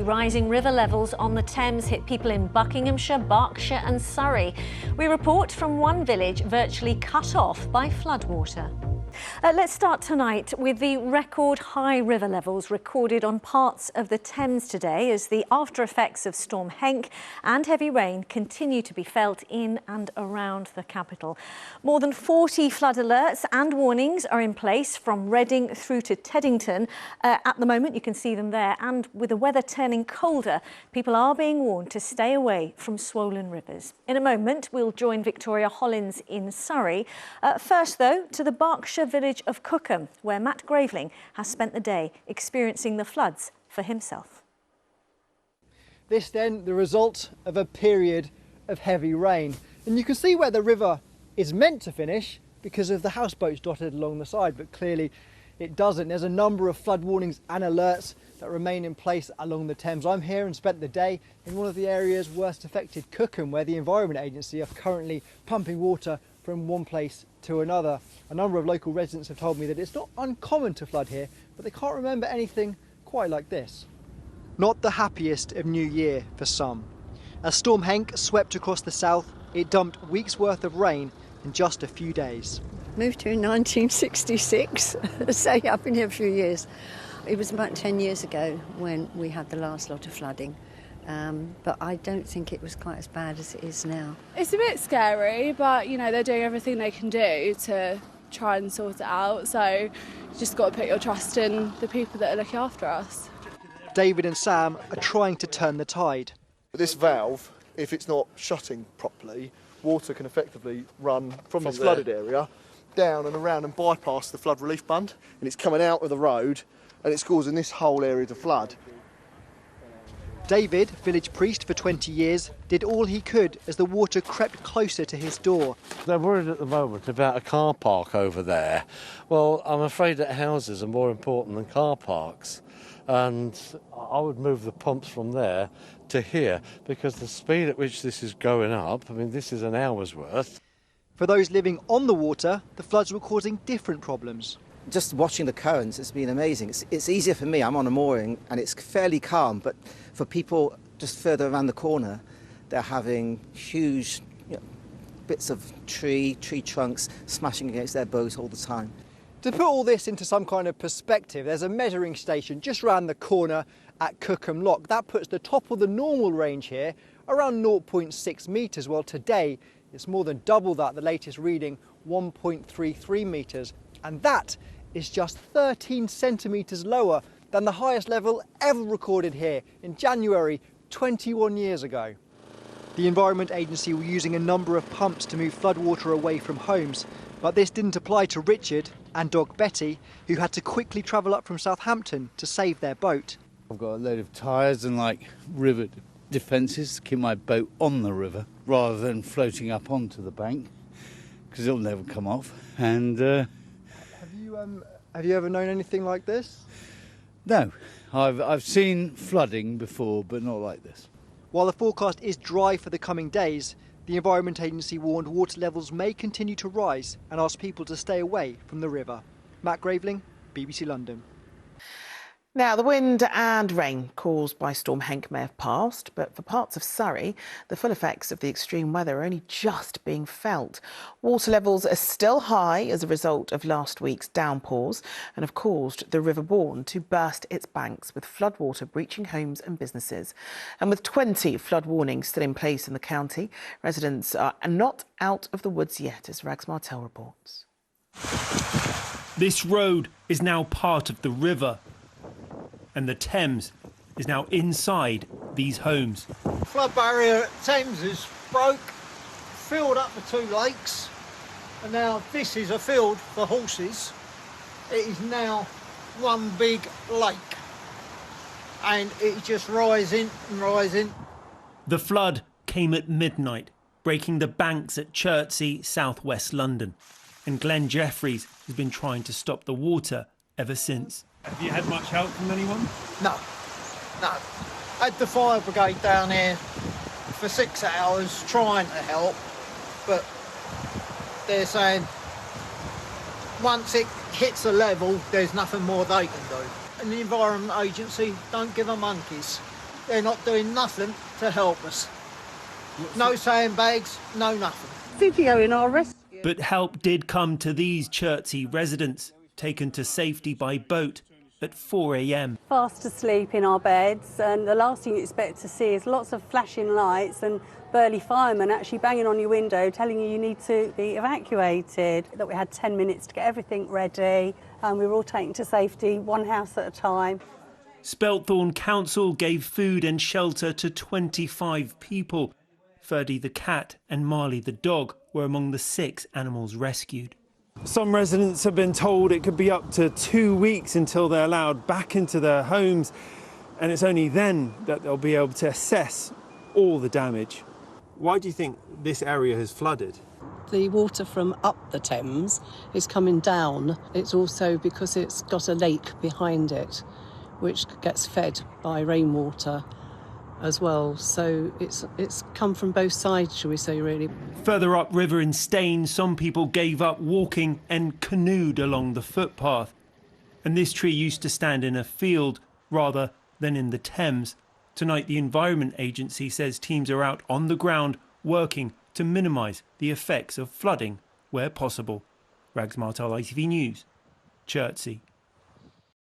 rising river levels on the Thames hit people in Buckinghamshire, Berkshire and Surrey. We report from one village virtually cut off by floodwater. Let's start tonight with the record high river levels recorded on parts of the Thames today as the after effects of Storm Henk and heavy rain continue to be felt in and around the capital. More than 40 flood alerts and warnings are in place from Reading through to Teddington. At the moment, you can see them there, and with the weather turning colder, people are being warned to stay away from swollen rivers. In a moment, we'll join Victoria Hollins in Surrey. First, though, to the Berkshire village of Cookham, where Matt Graveling has spent the day experiencing the floods for himself. This then the result of a period of heavy rain, and you can see where the river is meant to finish because of the houseboats dotted along the side, but clearly it doesn't. There's a number of flood warnings and alerts that remain in place along the Thames. I'm here and spent the day in one of the areas worst affected, Cookham, where the Environment Agency are currently pumping water from one place to another. A number of local residents have told me that it's not uncommon to flood here, but they can't remember anything quite like this. Not the happiest of New Year for some. As Storm Henk swept across the south, it dumped weeks' worth of rain in just a few days. Moved here in 1966, so I've been here a few years. It was about 10 years ago when we had the last lot of flooding. But I don't think it was quite as bad as it is now. It's a bit scary, but you know, they're doing everything they can do to try and sort it out, so you just got to put your trust in the people that are looking after us. David and Sam are trying to turn the tide. This valve, if it's not shutting properly, water can effectively run from this flooded area down and around and bypass the flood relief bund, and it's coming out of the road and it's causing this whole area to flood. David, village priest for 20 years, did all he could as the water crept closer to his door. They're worried at the moment about a car park over there. Well, I'm afraid that houses are more important than car parks. And I would move the pumps from there to here because the speed at which this is going up, I mean, this is an hour's worth. For those living on the water, the floods were causing different problems. Just watching the currents, it's been amazing. It's easier for me, I'm on a mooring and it's fairly calm, but for people just further around the corner, they're having huge bits of tree trunks smashing against their boat all the time. To put all this into some kind of perspective, there's a measuring station just round the corner at Cookham Lock. That puts the top of the normal range here around 0.6 metres, while today it's more than double that, the latest reading 1.33 metres. And that is just 13 centimetres lower than the highest level ever recorded here in January 21 years ago. The Environment Agency were using a number of pumps to move floodwater away from homes, but this didn't apply to Richard and dog Betty, who had to quickly travel up from Southampton to save their boat. I've got a load of tyres and river defences to keep my boat on the river rather than floating up onto the bank because it'll never come off. And have you ever known anything like this? No, I've seen flooding before, but not like this. While the forecast is dry for the coming days, the Environment Agency warned water levels may continue to rise and asked people to stay away from the river. Matt Graveling, BBC London. Now, the wind and rain caused by Storm Henk may have passed, but for parts of Surrey, the full effects of the extreme weather are only just being felt. Water levels are still high as a result of last week's downpours and have caused the River Bourne to burst its banks, with floodwater breaching homes and businesses. And with 20 flood warnings still in place in the county, residents are not out of the woods yet, as Rags Martel reports. This road is now part of the river, and the Thames is now inside these homes. Flood barrier at Thames is broke, filled up the two lakes, and now this is a field for horses. It is now one big lake, and it's just rising and rising. The flood came at midnight, breaking the banks at Chertsey, southwest London, and Glenn Jeffries has been trying to stop the water ever since. Have you had much help from anyone? No. I had the fire brigade down here for 6 hours trying to help, but they're saying once it hits a level, there's nothing more they can do. And the Environment Agency don't give a monkeys. they're not doing nothing to help us. No sandbags, no nothing. Video in our rescue. But help did come to these Chertsey residents, taken to safety by boat at 4 a.m. Fast asleep in our beds, and the last thing you expect to see is lots of flashing lights and burly firemen actually banging on your window telling you need to be evacuated. That we had 10 minutes to get everything ready, and we were all taken to safety, one house at a time. Spelthorne Council gave food and shelter to 25 people. Ferdy the cat and Marley the dog were among the 6 animals rescued. Some residents have been told it could be up to 2 weeks until they're allowed back into their homes, and it's only then that they'll be able to assess all the damage. Why do you think this area has flooded? The water from up the Thames is coming down. It's also because it's got a lake behind it, which gets fed by rainwater as well. So it's come from both sides, shall we say, really. Further upriver in Staines, some people gave up walking and canoed along the footpath. And this tree used to stand in a field rather than in the Thames. Tonight, the Environment Agency says teams are out on the ground working to minimise the effects of flooding where possible. Rags Martel, ITV News, Chertsey.